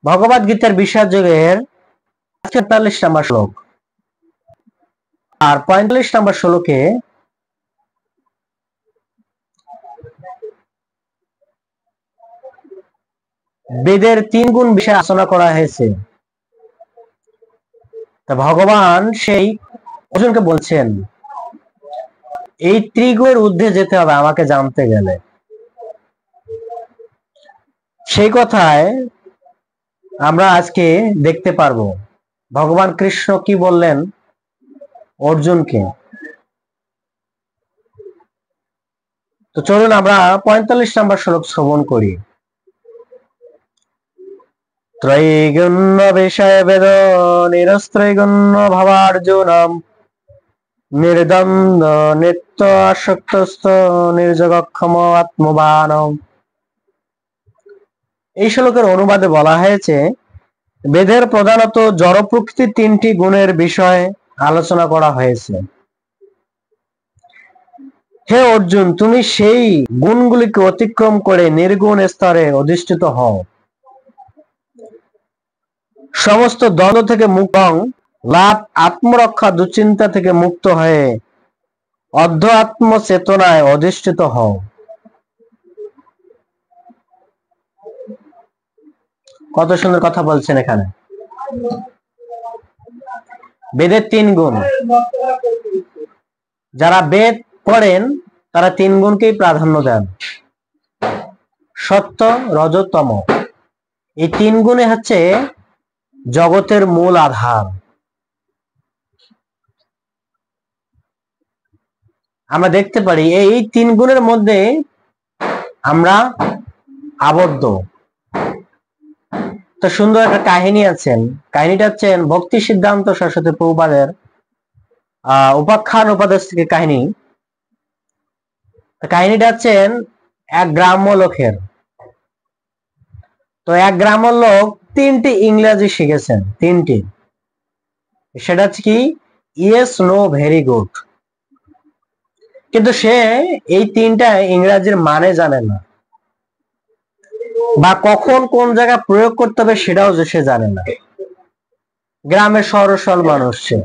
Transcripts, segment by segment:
ভগবদ গীতার 20 যুগের 44 নম্বর শ্লোক আর 45 নম্বর শ্লোকে বেদের 3 গুণ বিষয়ে আলোচনা করা হয়েছে। তা ভগবান সেই অর্জুনকে বলছেন এই ত্রিগুণের ঊর্ধ্বে যেতে হবে আমাকে জানতে গেলে। সেই কথায় আমরা আজকে দেখতে পারবো ভগবান কৃষ্ণ কি বললেন অর্জুনকে। তো চলুন আমরা 45 নম্বর শ্লোক শ্রবণ করি। ত্রৈগুণ্য বিষয় বেদ নিরস্ত্রৈগুণ্য ভাবার্জুনম নির্দ্বন্দ্ব নিত্য আসক্তস্থ নির্যোগক্ষম আত্মবানম। এই শ্লোকের অনুবাদে বলা হয়েছে বেদের প্রধানত জড় প্রকৃতির 3টি গুণের বিষয়ে আলোচনা করা হয়েছে। হে অর্জুন, তুমি সেই গুণগুলিকে অতিক্রম করে নির্গুণ স্তরে অধিষ্ঠিত হও। সমস্ত দ্বন্দ্ব থেকে মুক্ত লাভ আত্মরক্ষা দুশ্চিন্তা থেকে মুক্ত হয়ে অধ্যাত্ম চেতনায় অধিষ্ঠিত হও। কত সুন্দর কথা বলছেন এখানে। বেদের 3 গুণ, যারা বেদ পড়েন তারা 3 গুণকেই প্রাধান্য দেন, সত্য রজ তম। এই 3 গুণে হচ্ছে জগতের মূল আধার। আমরা দেখতে পারি এই 3 গুণের মধ্যে আমরা আবদ্ধ। তো সুন্দর একটা কাহিনী আছেন, কাহিনীটা হচ্ছেন ভক্তি সিদ্ধান্ত সরস্বতী প্রভুপাদের উপাখ্যান উপদেশ থেকে কাহিনী। কাহিনীটা হচ্ছেন এক গ্রাম্য লোকের। তো এক গ্রাম্য লোক 3টি ইংরেজি শিখেছেন, 3টি। সেটা হচ্ছে কি ইয়েস নো ভেরি গুড, কিন্তু সে এই 3টা ইংরেজির মানে জানে না, বা কখন কোন জায়গায় প্রয়োগ করতে হবে সেটাও সে জানে না। গ্রামের সরল মানুষ সে।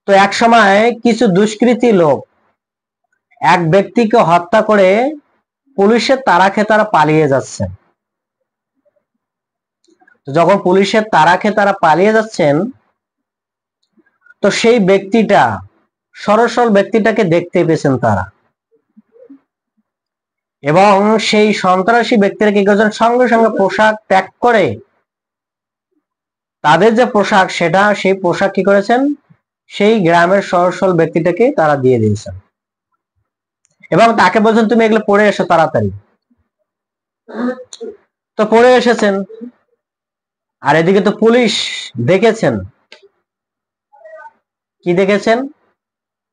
তো এক সময় কিছু দুষ্কৃতী লোক এক ব্যক্তিকে হত্যা করে পুলিশের তাড়া খেয়ে তারা পালিয়ে যাচ্ছেন। যখন পুলিশের তাড়া খেয়ে তারা পালিয়ে যাচ্ছেন, তো সেই ব্যক্তিটা সরল ব্যক্তিটাকে দেখতে পেয়েছেন তারা, এবং সেই সন্ত্রাসী ব্যক্তিরা কি করেছেন, সঙ্গে সঙ্গে পোশাক ত্যাগ করে তাদের যে পোশাক সেটা সেই পোশাক কি করেছেন সেই গ্রামের সরল ব্যক্তিটাকে তারা দিয়ে দিয়েছেন, এবং তাকে বলছেন তুমি এগুলো পরে এসো তাড়াতাড়ি। তো পরে এসেছেন, আর এদিকে তো পুলিশ দেখেছেন, কি দেখেছেন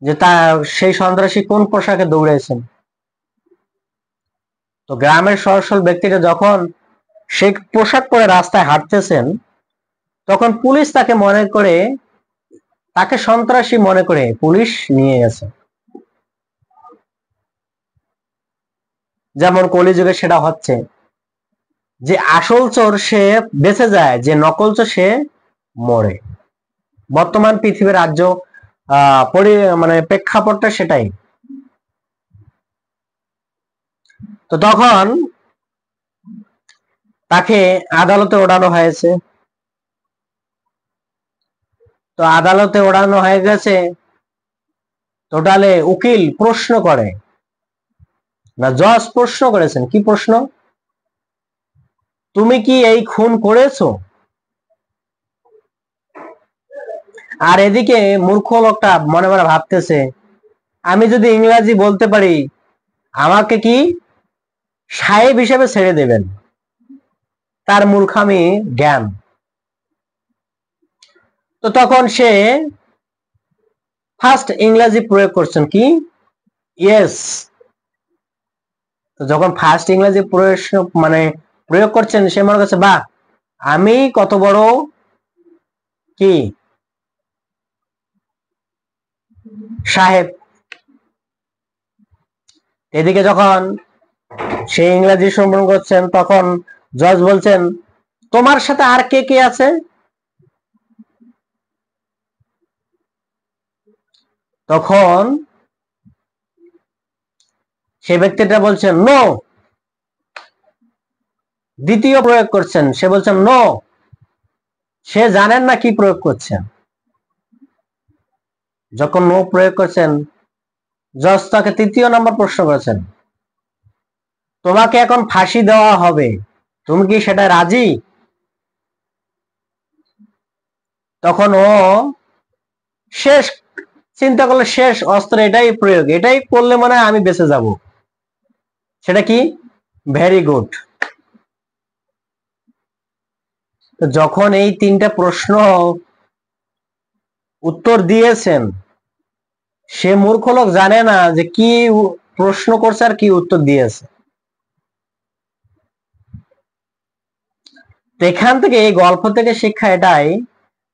যে তা সেই সন্ত্রাসী কোন পোশাকে দৌড়েছেন। তো গ্রামের সরল ব্যক্তিটা যখন সেই পোশাক পরে রাস্তায় হাঁটতেছেন, তখন পুলিশ তাকে মনে করে, তাকে সন্ত্রাসী মনে করে পুলিশ নিয়ে গেছে। যেমন কলিযুগে সেটা হচ্ছে যে আসল চোর সে বেঁচে যায়, যে নকল চোর সে মরে। বর্তমান পৃথিবীর রাজ্য মানে প্রেক্ষাপটটা সেটাই। তো তখন তাকে আদালতে ওঠানো হয়েছে। তো আদালতে ওঠানো হয়ে গেছে, টোটালে উকিল প্রশ্ন করে, না জজ প্রশ্ন করেছেন, কি প্রশ্ন, তুমি কি এই খুন করেছো? আর এদিকে মূর্খ লোকটা মনে মনে ভাবতেছে আমি যদি ইংরেজি বলতে পারি আমাকে কি সাহেব হিসেবে ছেড়ে দেবেন। তার মূর্খামি জ্ঞান। তো তখন সে ফার্স্ট ইংরেজি প্রয়োগ করছেন, কি ইয়েস। তো যখন ফার্স্ট ইংরেজি প্রয়োগ করছেন, সে মনে করছে বাহ আমি কত বড় কি সাহেব। এদিকে যখন সে ইংরেজি সম্পন্ন করছেন, তখন জজ বলছেন তোমার সাথে আর কে কে আছে? তখন সে ব্যক্তিটা বলছেন নো। দ্বিতীয় প্রয়োগ করছেন, সে বলছেন নো, সে জানেন না কি প্রয়োগ করছেন। যখন নো প্রয়োগ করছেন, জজ তাকে তৃতীয় নম্বর প্রশ্ন করেছেন, তোমাকে এখন ফাঁসি দেওয়া হবে, তুমি কি সেটা রাজি? তখন ও শেষ চিন্তা করলে, শেষ অস্ত্র এটাই প্রয়োগ, এটাই করলে মনে হয় আমি বেঁচে যাব। সেটা কি? Very good. যখন এই তিনটা প্রশ্ন উত্তর দিয়েছেন, সে মূর্খ লোক জানে না যে কি প্রশ্ন করছে আর কি উত্তর দিয়েছে। এখান থেকে, এই গল্প থেকে শিক্ষা এটাই,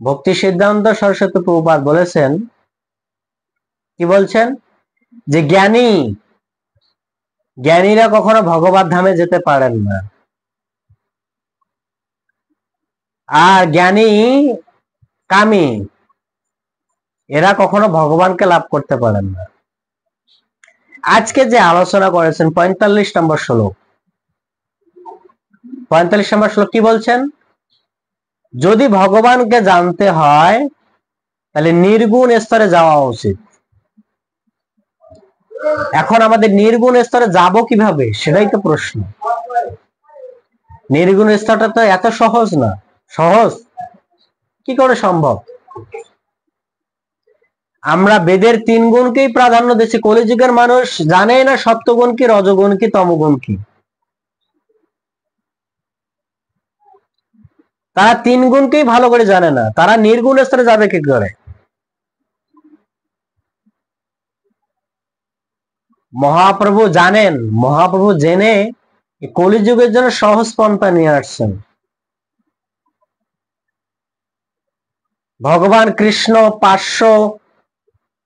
ভক্তি সিদ্ধান্ত সরস্বতী প্রভুপাদ বলেছেন, কি বলছেন, যে জ্ঞানীরা কখনো ভগবত ধামে যেতে পারেন না, আর জ্ঞানী কামী এরা কখনো ভগবানকে লাভ করতে পারেন না। আজকে যে আলোচনা করেছেন 45 নম্বর শ্লোক, 45 নম্বর শ্লোক কি বলছেন, যদি ভগবানকে জানতে হয় তাহলে নির্গুণ স্তরে যাওয়া উচিত। এখন আমাদের নির্গুণ স্তরে যাব কিভাবে, সেটাই তো প্রশ্ন। নির্গুণ স্তরটা তো এত সহজ না। সহজ কি করে সম্ভব? আমরা বেদের 3 গুণকেই প্রাধান্য দিচ্ছি, কলিযুগের মানুষ জানেই না সত্যগুণ কি, রজগুণ কি, তমগুণ কি। তারা 3 গুণকেই ভালো করে জানে না, তারা নির্গুণ স্তরে যাবে কি করে? মহাপ্রভু জানেন, মহাপ্রভু জেনে কলিযুগের জন্য সহজ পন্থা নিয়ে আসছেন। ভগবান কৃষ্ণ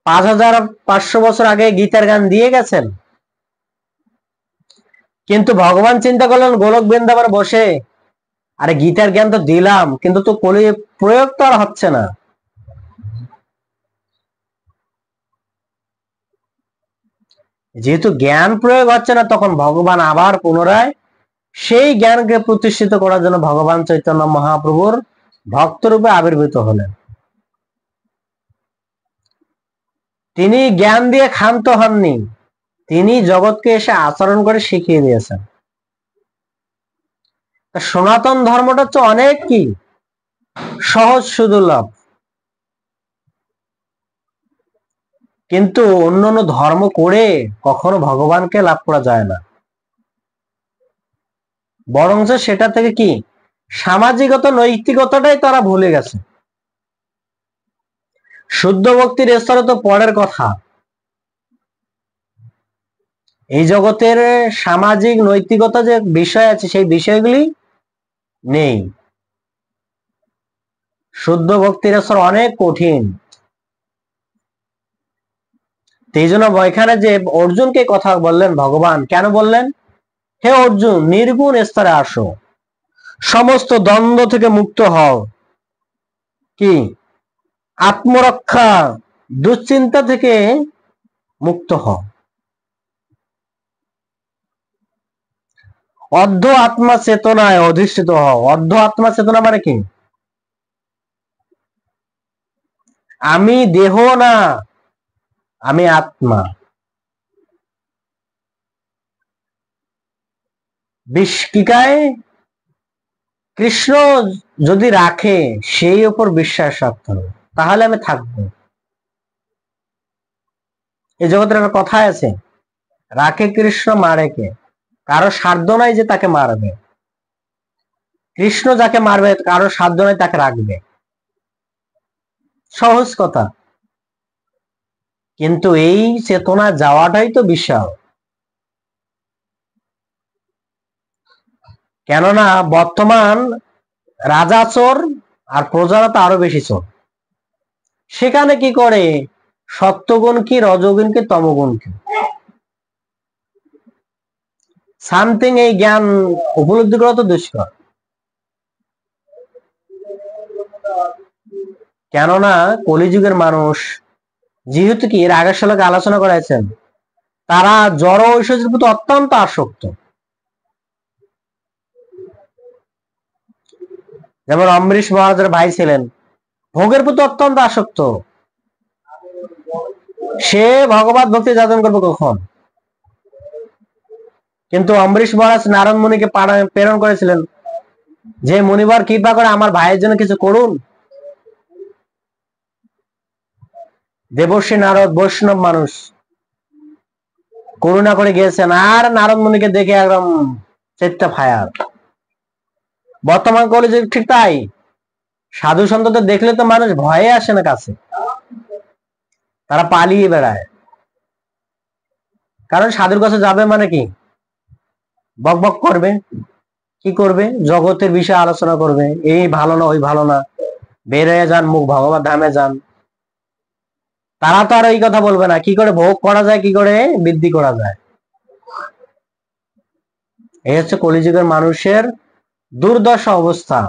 5500 বছর আগে গীতার গান দিয়ে গেছেন, কিন্তু ভগবান চিন্তা করলেন গোলক বৃন্দাবনে বসে, আরে গীতার জ্ঞান তো দিলাম, কিন্তু তো কলি প্রয়োগ তো আর হচ্ছে না। যেহেতু জ্ঞান প্রয়োগ হচ্ছে না, তখন ভগবান আবার পুনরায় সেই জ্ঞানকে প্রতিষ্ঠিত করার জন্য ভগবান চৈতন্য মহাপ্রভুর ভক্তরূপে আবির্ভূত হলেন। তিনি জ্ঞান দিয়ে ক্ষান্ত হননি, তিনি জগৎকে এসে আচরণ করে শিখিয়ে দিয়েছেন। সনাতন ধর্মটা হচ্ছে অনেক কি সহজ সুদুর্লভ, কিন্তু অন্যান্য ধর্ম করে কখনো ভগবানকে লাভ করা যায় না, বরং সেটা থেকে কি সামাজিকত নৈতিকতাটাই তারা ভুলে গেছে। শুদ্ধ ভক্তির স্তরে তো পরের কথা, এই জগতের সামাজিক নৈতিকতা যে বিষয় আছে, সেই বিষয়গুলি নেই। শুদ্ধ ভক্তির স্তর অনেক কঠিন। এই জন্য এখানে যে অর্জুনকে কথা বললেন ভগবান, কেন বললেন, হে অর্জুন নির্গুণ স্তরে আসো, সমস্ত দ্বন্দ্ব থেকে মুক্ত হও, কি আত্মরক্ষা দুশ্চিন্তা থেকে মুক্ত হও, অর্ধ আত্মা চেতনায় অধিষ্ঠিত হও। অর্ধ আত্মা চেতনা মানে কি, আমি দেহ না, আমি আত্মা। বিষকিকায় কৃষ্ণ যদি রাখে, সেই উপর বিশ্বাস রাখতে হবে, তাহলে আমি থাকবো। এই জগতের একটা কথা আছে, রাখে কৃষ্ণ মারে কে, কারো সাধ্য নাই যে তাকে মারবে। কৃষ্ণ যাকে মারবে কারো সাধ্য নাই তাকে রাখবে, সহজ কথা। কিন্তু এই চেতনা যাওয়াটাই তো বিশাল। কেননা বর্তমান রাজা চোর আর প্রজারা তো আরো বেশি চোর। সেখানে কি করে, সত্যগুণ কি, রজগুণ কি, তমগুণ কি, সামথিং, এই জ্ঞান উপলব্ধি করা তো দুষ্কর। কেননা কলিযুগের মানুষ, যেহেতু কি এর আগের সালে আলোচনা করেছেন, তারা জড় ঐশ্বর্যের প্রতি অত্যন্ত আসক্ত। যেমন অমৃশ মহারাজের ভাই ছিলেন, ভোগের প্রতি অত্যন্ত আসক্ত। সে ভগবত ভক্তি যাপন করবে কখন? কিন্তু অমৃশ মহারাজ নারদ মুনিকে প্রেরণ করেছিলেন যে মুনিবার কৃপা করে আমার ভাইয়ের জন্য কিছু করুন। দেবর্ষী নারদ বৈষ্ণব মানুষ, করুণা করে গিয়েছেন, আর নারদ মুনিকে দেখে একদম চেত্তা ফায়ার। বর্তমান কলেজে ঠিক তাই, সাধু সন্তদের দেখলে তো মানুষ ভয়ে আসে না কাছে, তারা পালিয়ে বেড়ায়। কারণ সাধুর কাছে যাবে মানে কি, বক বক করবে, কি করবে, জগতের বিষয়ে আলোচনা করবে, এই ভালো না ওই ভালো না, বের হয়ে যান, মুখ ভগবত ধামে যান। তারা তো আর এই কথা বলবে না কি করে ভোগ করা যায়, কি করে বৃদ্ধি করা যায়। এই হচ্ছে কলিযুগের মানুষের দুর্দশা অবস্থা।